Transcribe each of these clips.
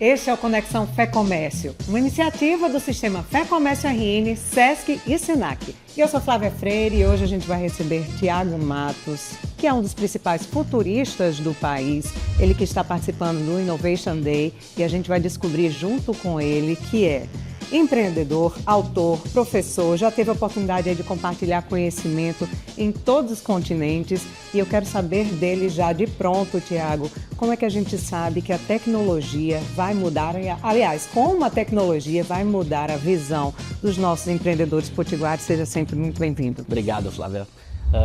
Este é o Conexão Fé Comércio, uma iniciativa do Sistema Fé Comércio RN, SESC e SENAC. Eu sou Flávia Freire e hoje a gente vai receber Tiago Matos, que é um dos principais futuristas do país, ele que está participando do Innovation Day, e a gente vai descobrir junto com ele que é empreendedor, autor, professor, já teve a oportunidade de compartilhar conhecimento em todos os continentes, e eu quero saber dele já de pronto, Tiago, como é que a gente sabe que a tecnologia vai mudar, aliás, como a tecnologia vai mudar a visão dos nossos empreendedores potiguares. Seja sempre muito bem-vindo. Obrigado, Flávia.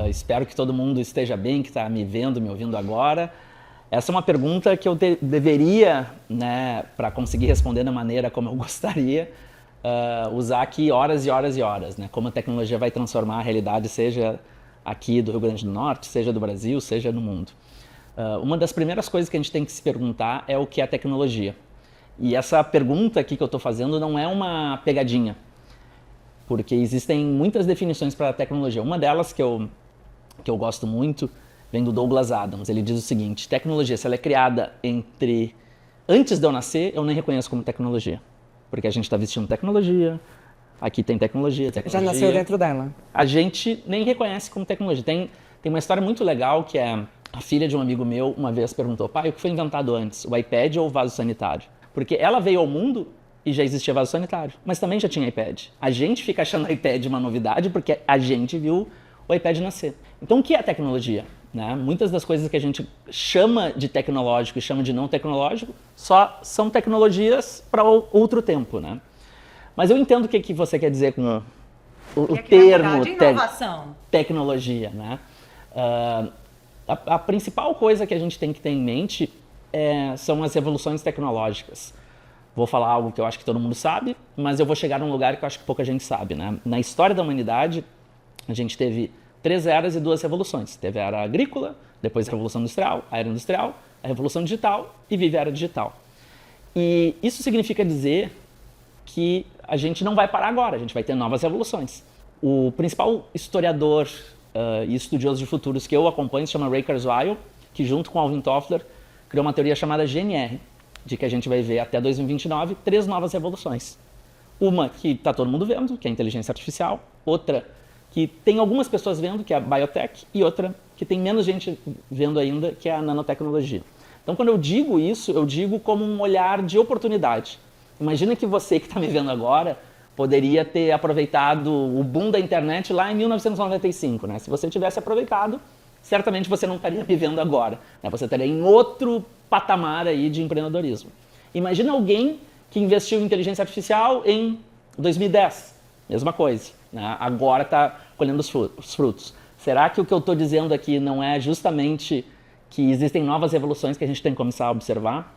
Espero que todo mundo esteja bem, que está me vendo, me ouvindo agora. Essa é uma pergunta que eu deveria, para conseguir responder da maneira como eu gostaria, usar aqui horas e horas e horas, como a tecnologia vai transformar a realidade, seja aqui do Rio Grande do Norte, seja do Brasil, seja no mundo. Uma das primeiras coisas que a gente tem que se perguntar é o que é tecnologia. E essa pergunta aqui que eu estou fazendo não é uma pegadinha, porque existem muitas definições para a tecnologia. Uma delas que eu gosto muito vem do Douglas Adams. Ele diz o seguinte: tecnologia, se ela é criada antes de eu nascer, eu nem reconheço como tecnologia. Porque a gente está vestindo tecnologia, aqui tem tecnologia. Já nasceu dentro dela. A gente nem reconhece como tecnologia. Tem uma história muito legal que é: a filha de um amigo meu uma vez perguntou: pai, o que foi inventado antes, o iPad ou o vaso sanitário? Porque ela veio ao mundo e já existia vaso sanitário, mas também já tinha iPad. A gente fica achando o iPad uma novidade porque a gente viu o iPad nascer. Então o que é tecnologia? Muitas das coisas que a gente chama de tecnológico e chama de não tecnológico só são tecnologias para outro tempo. Mas eu entendo o que você quer dizer com o termo tecnologia. A principal coisa que a gente tem que ter em mente são as revoluções tecnológicas. Vou falar algo que eu acho que todo mundo sabe, mas eu vou chegar num lugar que eu acho que pouca gente sabe. Na história da humanidade, a gente teve 3 eras e 2 revoluções. Teve a era agrícola, depois a revolução industrial, a era industrial, a revolução digital e vive a era digital. E isso significa dizer que a gente não vai parar agora, a gente vai ter novas revoluções. O principal historiador e estudioso de futuros que eu acompanho se chama Ray Kurzweil, que junto com Alvin Toffler criou uma teoria chamada GNR, de que a gente vai ver até 2029 3 novas revoluções. Uma que está todo mundo vendo, que é a inteligência artificial, outra que tem algumas pessoas vendo, que é a biotech, e outra que tem menos gente vendo ainda, que é a nanotecnologia. Então, quando eu digo isso, eu digo como um olhar de oportunidade. Imagina que você que está me vendo agora poderia ter aproveitado o boom da internet lá em 1995. Se você tivesse aproveitado, certamente você não estaria me vendo agora. Você estaria em outro patamar aí de empreendedorismo. Imagina alguém que investiu em inteligência artificial em 2010. Mesma coisa. Agora está colhendo os frutos. Será que o que eu estou dizendo aqui não é justamente que existem novas revoluções que a gente tem que começar a observar?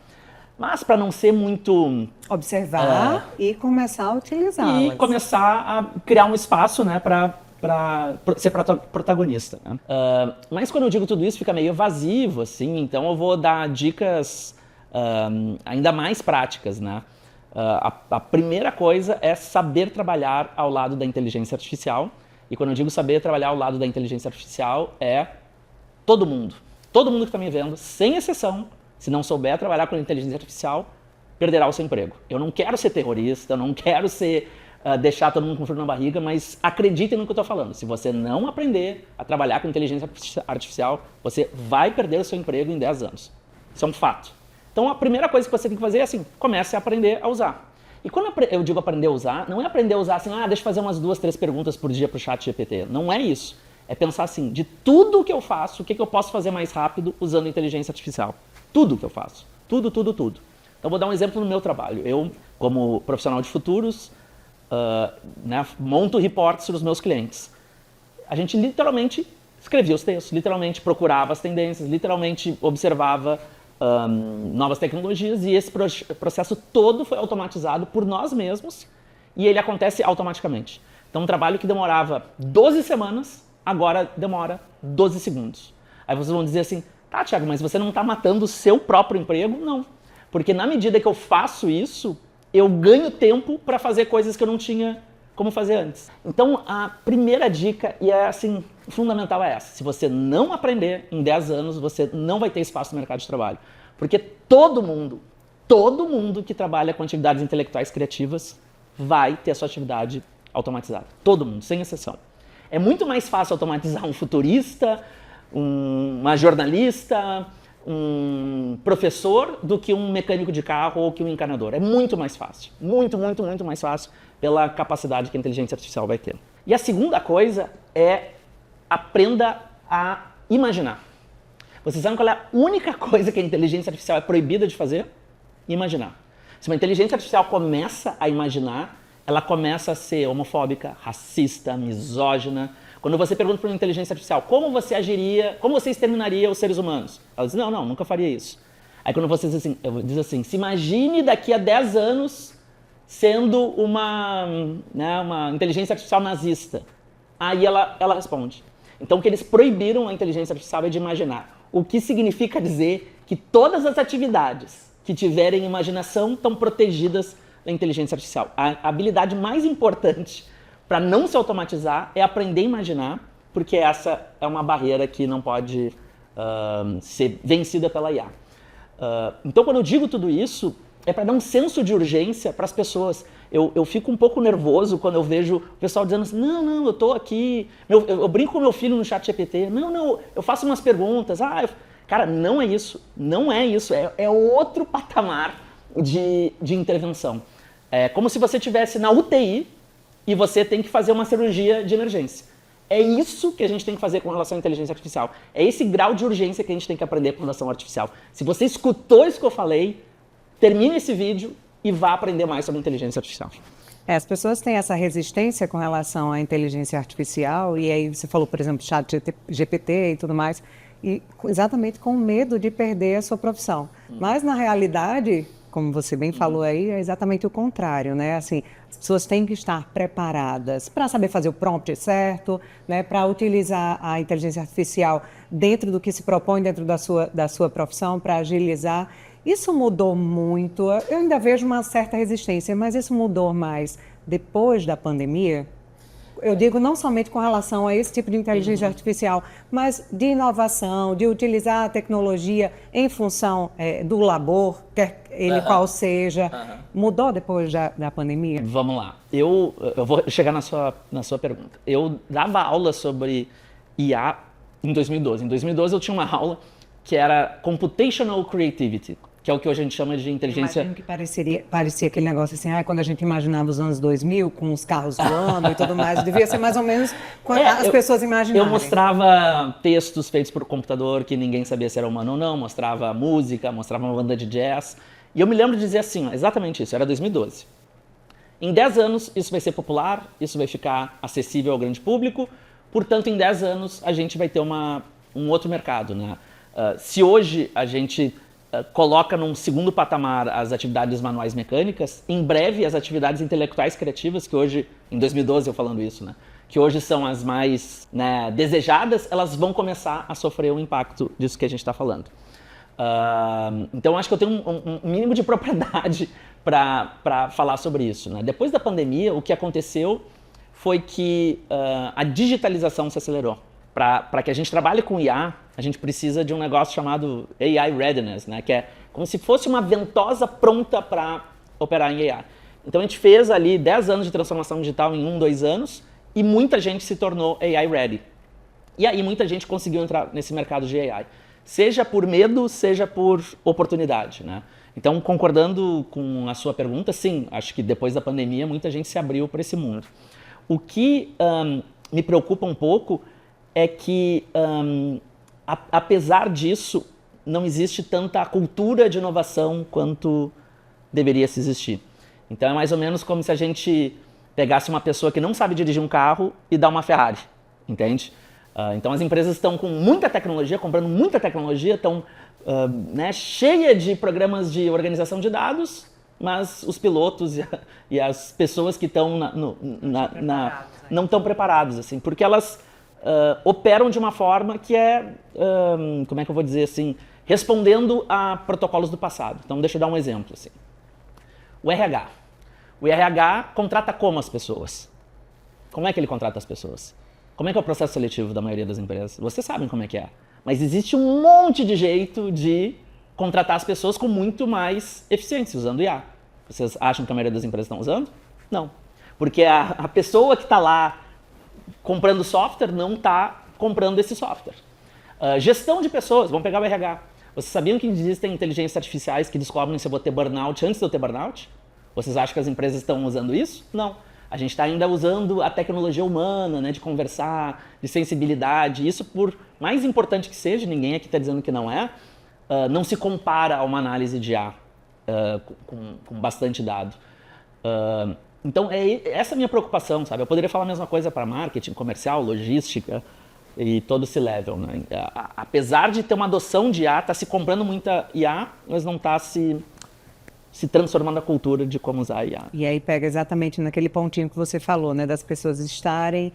Mas para não ser muito... Observar e começar a utilizá-las. E começar a criar um espaço para ser protagonista. Mas quando eu digo tudo isso fica meio evasivo, assim, então eu vou dar dicas ainda mais práticas. A primeira coisa é saber trabalhar ao lado da inteligência artificial. E quando eu digo saber trabalhar ao lado da inteligência artificial é todo mundo. Todo mundo que está me vendo, sem exceção, se não souber trabalhar com inteligência artificial, perderá o seu emprego. Eu não quero ser terrorista, eu não quero deixar todo mundo com frio na barriga, mas acreditem no que eu estou falando. Se você não aprender a trabalhar com inteligência artificial, você vai perder o seu emprego em 10 anos. Isso é um fato. Então a primeira coisa que você tem que fazer é assim: comece a aprender a usar. E quando eu digo aprender a usar, não é aprender a usar assim, deixa eu fazer umas 2, 3 perguntas por dia para o chat GPT. Não é isso. É pensar assim, de tudo que eu faço, o que eu posso fazer mais rápido usando inteligência artificial? Tudo que eu faço. Tudo, tudo, tudo. Então vou dar um exemplo no meu trabalho. Eu, como profissional de futuros, monto reports para os meus clientes. A gente literalmente escrevia os textos, literalmente procurava as tendências, literalmente observava novas tecnologias, e esse processo todo foi automatizado por nós mesmos e ele acontece automaticamente. Então um trabalho que demorava 12 semanas, agora demora 12 segundos. Aí vocês vão dizer assim: tá, Tiago, mas você não está matando o seu próprio emprego? Não, porque na medida que eu faço isso, eu ganho tempo para fazer coisas que eu não tinha como fazer antes. Então a primeira dica, e é assim, fundamental, é essa: se você não aprender em 10 anos, você não vai ter espaço no mercado de trabalho. Porque todo mundo todo mundo que trabalha com atividades intelectuais criativas vai ter a sua atividade automatizada. Todo mundo, sem exceção. É muito mais fácil automatizar um futurista, uma jornalista, um professor do que um mecânico de carro ou que um encanador. É muito mais fácil. Muito, muito, muito mais fácil pela capacidade que a inteligência artificial vai ter. E a segunda coisa é aprenda a imaginar. Vocês sabem qual é a única coisa que a inteligência artificial é proibida de fazer? Imaginar. Se uma inteligência artificial começa a imaginar, ela começa a ser homofóbica, racista, misógina. Quando você pergunta para uma inteligência artificial como você agiria, como você exterminaria os seres humanos, ela diz, não, nunca faria isso. Aí quando você diz assim, se imagine daqui a 10 anos sendo uma inteligência artificial nazista. Aí ela responde. Então o que eles proibiram a inteligência artificial é de imaginar. O que significa dizer que todas as atividades que tiverem imaginação estão protegidas da inteligência artificial. A habilidade mais importante para não se automatizar é aprender a imaginar, porque essa é uma barreira que não pode ser vencida pela IA. Então, quando eu digo tudo isso, é para dar um senso de urgência para as pessoas. Eu fico um pouco nervoso quando eu vejo o pessoal dizendo assim, não, eu estou aqui, eu brinco com meu filho no ChatGPT, não, eu faço umas perguntas, cara, não é isso, é outro patamar de intervenção. É como se você estivesse na UTI e você tem que fazer uma cirurgia de emergência. É isso que a gente tem que fazer com relação à inteligência artificial. É esse grau de urgência que a gente tem que aprender com relação à artificial. Se você escutou isso que eu falei, termine esse vídeo e vá aprender mais sobre inteligência artificial. As pessoas têm essa resistência com relação à inteligência artificial, e aí você falou, por exemplo, ChatGPT e tudo mais, e exatamente com medo de perder a sua profissão. Mas, na realidade, como você bem falou aí, é exatamente o contrário, né? Assim, as pessoas têm que estar preparadas para saber fazer o prompt certo, né? Para utilizar a inteligência artificial dentro do que se propõe, dentro da sua profissão, para agilizar. Isso mudou muito, eu ainda vejo uma certa resistência, mas isso mudou mais depois da pandemia. Eu digo não somente com relação a esse tipo de inteligência artificial, mas de inovação, de utilizar a tecnologia em função do labor, quer ele qual seja. Mudou depois da pandemia? Vamos lá. Eu vou chegar na sua pergunta. Eu dava aula sobre IA em 2012. Em 2012 eu tinha uma aula que era Computational Creativity, que é o que hoje a gente chama de inteligência... Imagino que parecia aquele negócio assim, quando a gente imaginava os anos 2000, com os carros voando e tudo mais, devia ser mais ou menos quando as pessoas imaginarem. Eu mostrava textos feitos por computador que ninguém sabia se era humano ou não, mostrava música, mostrava uma banda de jazz, e eu me lembro de dizer assim, exatamente isso, era 2012. Em 10 anos isso vai ser popular, isso vai ficar acessível ao grande público, portanto em 10 anos a gente vai ter um outro mercado, né? Se hoje a gente coloca num segundo patamar as atividades manuais mecânicas, em breve as atividades intelectuais criativas, que hoje, em 2012 eu falando isso, né, que hoje são as mais desejadas, elas vão começar a sofrer o impacto disso que a gente está falando. Então acho que eu tenho um mínimo de propriedade para falar sobre isso, né? Depois da pandemia, o que aconteceu foi que a digitalização se acelerou. Para que a gente trabalhe com IA, a gente precisa de um negócio chamado AI Readiness, né? Que é como se fosse uma ventosa pronta para operar em AI. Então a gente fez ali 10 anos de transformação digital em 2 anos e muita gente se tornou AI ready. E aí muita gente conseguiu entrar nesse mercado de AI. Seja por medo, seja por oportunidade, né? Então, concordando com a sua pergunta, sim, acho que depois da pandemia muita gente se abriu para esse mundo. O que me preocupa um pouco é que, apesar disso, não existe tanta cultura de inovação quanto deveria se existir. Então é mais ou menos como se a gente pegasse uma pessoa que não sabe dirigir um carro e dá uma Ferrari, entende? Então as empresas estão com muita tecnologia, comprando muita tecnologia, estão cheia de programas de organização de dados, mas os pilotos e as pessoas que estão não estão preparados, assim, porque elas operam de uma forma que é, como é que eu vou dizer assim, respondendo a protocolos do passado. Então deixa eu dar um exemplo. Assim. O RH contrata como as pessoas? Como é que ele contrata as pessoas? Como é que é o processo seletivo da maioria das empresas? Vocês sabem como é que é. Mas existe um monte de jeito de contratar as pessoas com muito mais eficiência, usando IA. Vocês acham que a maioria das empresas estão usando? Não. Porque a pessoa que está lá comprando software não está comprando esse software. Gestão de pessoas, vamos pegar o RH. Vocês sabiam que existem inteligências artificiais que descobrem se eu vou ter burnout antes de eu ter burnout? Vocês acham que as empresas estão usando isso? Não. A gente está ainda usando a tecnologia humana, né, de conversar, de sensibilidade. Isso, por mais importante que seja, ninguém aqui está dizendo que não é, não se compara a uma análise de IA com bastante dado. Então, essa é a minha preocupação, sabe? Eu poderia falar a mesma coisa para marketing, comercial, logística e todo esse level, né? Apesar de ter uma adoção de IA, está se comprando muita IA, mas não está se transformando a cultura de como usar a IA. E aí pega exatamente naquele pontinho que você falou, né? Das pessoas estarem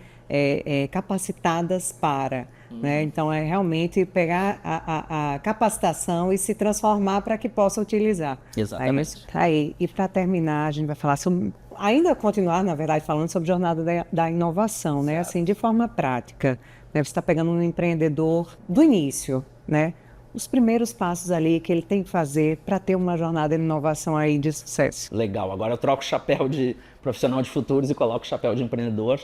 capacitadas para, né? Então, é realmente pegar a capacitação e se transformar para que possa utilizar. Exatamente. Aí, e para terminar, a gente vai falar sobre... Ainda continuar, na verdade, falando sobre jornada da inovação, né? Assim, de forma prática. Né? Você está pegando um empreendedor do início, né? Os primeiros passos ali que ele tem que fazer para ter uma jornada de inovação aí de sucesso. Legal. Agora eu troco o chapéu de profissional de futuros e coloco o chapéu de empreendedor.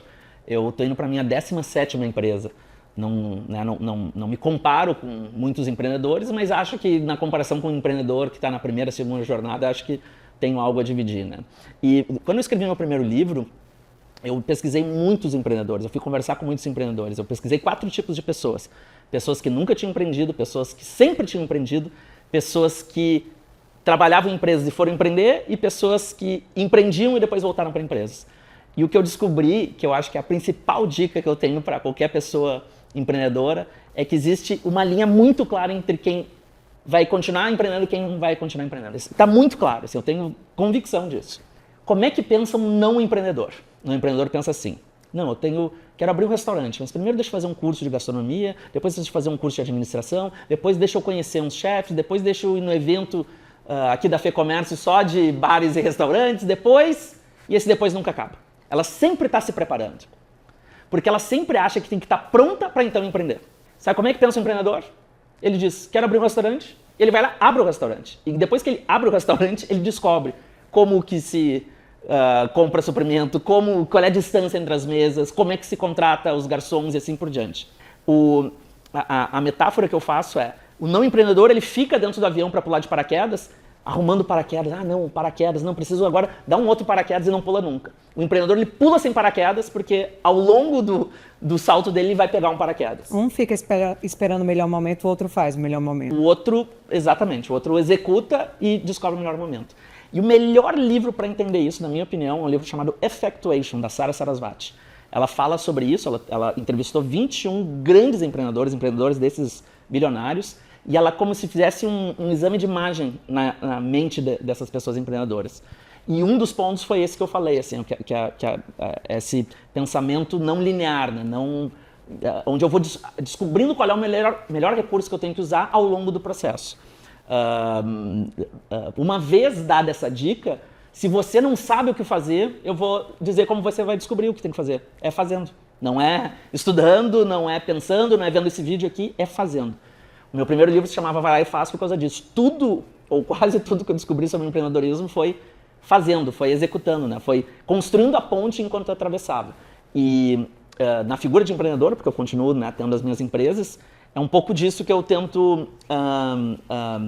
Eu estou indo para a minha 17ª empresa. Não me comparo com muitos empreendedores, mas acho que na comparação com um empreendedor que está na primeira, segunda jornada, acho que tenho algo a dividir, né? E quando eu escrevi meu primeiro livro, eu pesquisei muitos empreendedores, eu fui conversar com muitos empreendedores, eu pesquisei 4 tipos de pessoas. Pessoas que nunca tinham empreendido, pessoas que sempre tinham empreendido, pessoas que trabalhavam em empresas e foram empreender e pessoas que empreendiam e depois voltaram para empresas. E o que eu descobri, que eu acho que é a principal dica que eu tenho para qualquer pessoa empreendedora, é que existe uma linha muito clara entre quem vai continuar empreendendo e quem não vai continuar empreendendo. Está muito claro, assim, eu tenho convicção disso. Como é que pensa um não empreendedor? Um empreendedor pensa assim: não, quero abrir um restaurante, mas primeiro deixa eu fazer um curso de gastronomia, depois deixa eu fazer um curso de administração, depois deixa eu conhecer uns chefes, depois deixa eu ir no evento aqui da FEComércio só de bares e restaurantes, e esse depois nunca acaba. Ela sempre está se preparando, porque ela sempre acha que tem que estar pronta para então empreender. Sabe como é que pensa o empreendedor? Ele diz, quero abrir um restaurante, ele vai lá, abre o restaurante, e depois que ele abre o restaurante, ele descobre como que se compra suprimento, qual é a distância entre as mesas, como é que se contrata os garçons e assim por diante. A metáfora que eu faço é, o não empreendedor ele fica dentro do avião para pular de paraquedas, arrumando paraquedas, paraquedas, não, preciso agora dar um outro paraquedas e não pula nunca. O empreendedor ele pula sem paraquedas porque ao longo do salto dele ele vai pegar um paraquedas. Um fica esperando o melhor momento, o outro faz o melhor momento. O outro, exatamente, o outro executa e descobre o melhor momento. E o melhor livro para entender isso, na minha opinião, é um livro chamado Effectuation, da Sara Sarasvati. Ela fala sobre isso, ela entrevistou 21 grandes empreendedores desses bilionários, e ela como se fizesse um exame de imagem na mente dessas pessoas empreendedoras. E um dos pontos foi esse que eu falei, assim, esse pensamento não linear, né? Onde eu vou descobrindo qual é o melhor recurso que eu tenho que usar ao longo do processo. Uma vez dada essa dica, se você não sabe o que fazer, eu vou dizer como você vai descobrir o que tem que fazer. É fazendo. Não é estudando, não é pensando, não é vendo esse vídeo aqui, é fazendo. O meu primeiro livro se chamava Vai Lá e Faz por causa disso. Tudo, ou quase tudo que eu descobri sobre empreendedorismo foi fazendo, foi executando, né? Foi construindo a ponte enquanto eu atravessava. E na figura de empreendedor, porque eu continuo, né, tendo as minhas empresas, é um pouco disso que eu tento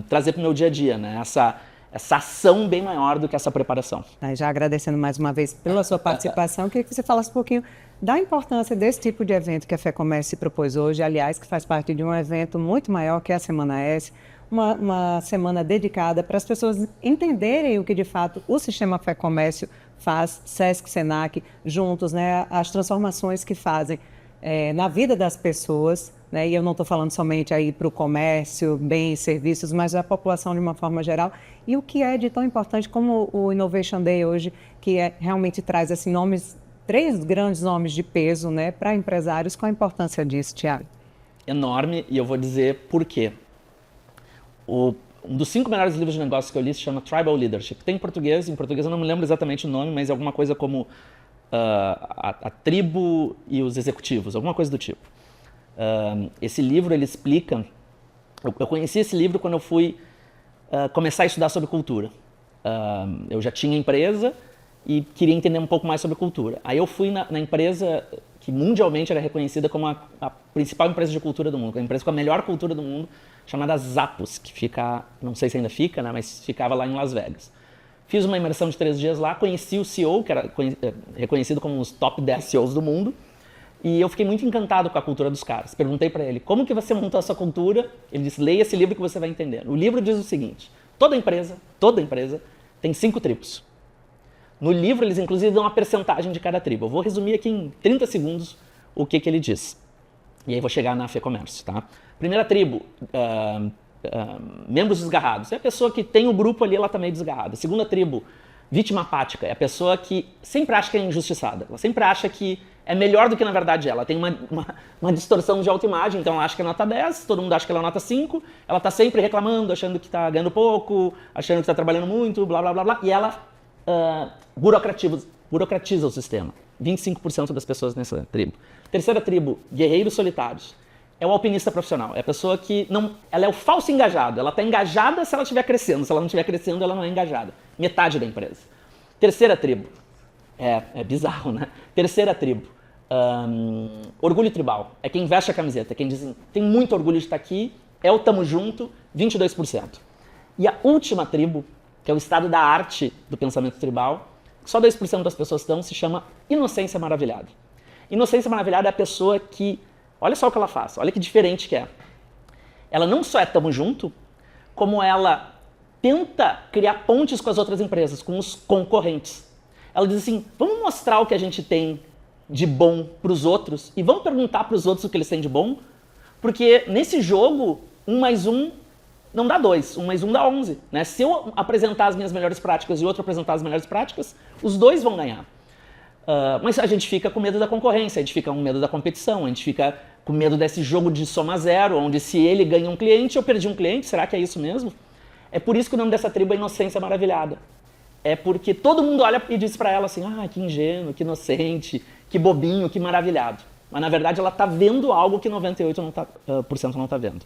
trazer para o meu dia a dia, né? Essa ação bem maior do que essa preparação. Já agradecendo mais uma vez pela sua participação, queria que você falasse um pouquinho da importância desse tipo de evento que a FEComércio se propôs hoje, aliás, que faz parte de um evento muito maior que é a Semana S, uma semana dedicada para as pessoas entenderem o que de fato o sistema FEComércio faz, SESC, SENAC, juntos, né, as transformações que fazem na vida das pessoas, né, e eu não estou falando somente aí para o comércio, bens, serviços, mas a população de uma forma geral, e o que é de tão importante como o Innovation Day hoje, que realmente traz assim, 3 grandes nomes de peso, né, para empresários. Qual a importância disso, Thiago? Enorme, e eu vou dizer por quê. Um dos 5 melhores livros de negócios que eu li se chama Tribal Leadership. Tem em português eu não me lembro exatamente o nome, mas é alguma coisa como a tribo e os executivos, alguma coisa do tipo. Esse livro, ele explica... Eu conheci esse livro quando eu fui começar a estudar sobre cultura. Eu já tinha empresa e queria entender um pouco mais sobre cultura. Aí eu fui na empresa que mundialmente era reconhecida como a principal empresa de cultura do mundo, a empresa com a melhor cultura do mundo, chamada Zappos, que fica, não sei se ainda fica, né, mas ficava lá em Las Vegas. Fiz uma imersão de 3 dias lá, conheci o CEO, que era reconhecido como um dos top 10 CEOs do mundo, e eu fiquei muito encantado com a cultura dos caras. Perguntei para ele, como que você montou a sua cultura? Ele disse, leia esse livro que você vai entender. O livro diz o seguinte, toda empresa tem 5 tribos. No livro, eles inclusive dão uma percentagem de cada tribo. Eu vou resumir aqui em 30 segundos o que ele diz. E aí vou chegar na FEComércio, tá? Primeira tribo, membros desgarrados. É a pessoa que tem o grupo ali, ela tá meio desgarrada. Segunda tribo, vítima apática. É a pessoa que sempre acha que é injustiçada. Ela sempre acha que é melhor do que na verdade é. Ela tem uma distorção de autoimagem, então ela acha que é nota 10, todo mundo acha que ela é nota 5. Ela tá sempre reclamando, achando que tá ganhando pouco, achando que tá trabalhando muito, blá, blá, blá, blá. E ela burocratiza o sistema. 25% das pessoas nessa tribo. Terceira tribo, guerreiros solitários. É o alpinista profissional. É a pessoa que não... Ela é o falso engajado. Ela está engajada se ela estiver crescendo. Se ela não estiver crescendo, ela não é engajada. Metade da empresa. Terceira tribo. É bizarro, né? Terceira tribo. Orgulho tribal. É quem veste a camiseta. É quem diz, tem muito orgulho de estar aqui. É o tamo junto, 22%. E a última tribo, que é o estado da arte do pensamento tribal, só 2% das pessoas estão, se chama inocência maravilhada. Inocência maravilhada é a pessoa que, olha só o que ela faz, olha que diferente que é. Ela não só é tamo junto, como ela tenta criar pontes com as outras empresas, com os concorrentes. Ela diz assim, vamos mostrar o que a gente tem de bom para os outros e vamos perguntar para os outros o que eles têm de bom, porque nesse jogo, 1 mais 1 não dá 2, 1 mais 1 dá 11. Né? Se eu apresentar as minhas melhores práticas e o outro apresentar as melhores práticas, os dois vão ganhar. Mas a gente fica com medo da concorrência, a gente fica com medo da competição, a gente fica com medo desse jogo de soma zero, onde se ele ganha um cliente, eu perdi um cliente, será que é isso mesmo? É por isso que o nome dessa tribo é Inocência Maravilhada. É porque todo mundo olha e diz para ela assim, que ingênuo, que inocente, que bobinho, que maravilhado. Mas na verdade ela está vendo algo que 98% não está vendo.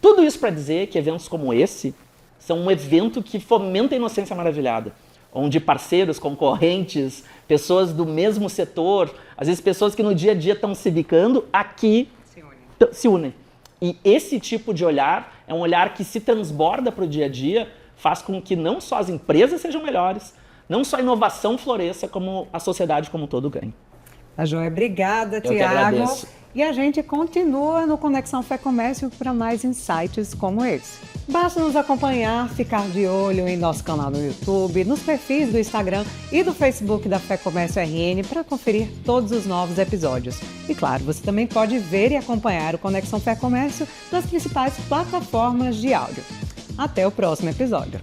Tudo isso para dizer que eventos como esse são um evento que fomenta a inocência maravilhada, onde parceiros, concorrentes, pessoas do mesmo setor, às vezes pessoas que no dia a dia estão se bicando, aqui se unem. E esse tipo de olhar é um olhar que se transborda para o dia a dia, faz com que não só as empresas sejam melhores, não só a inovação floresça, como a sociedade como um todo ganhe. A Joia, obrigada, Tiago. Eu que agradeço. E a gente continua no Conexão FEComércio para mais insights como esse. Basta nos acompanhar, ficar de olho em nosso canal no YouTube, nos perfis do Instagram e do Facebook da FEComércio RN para conferir todos os novos episódios. E claro, você também pode ver e acompanhar o Conexão FEComércio nas principais plataformas de áudio. Até o próximo episódio.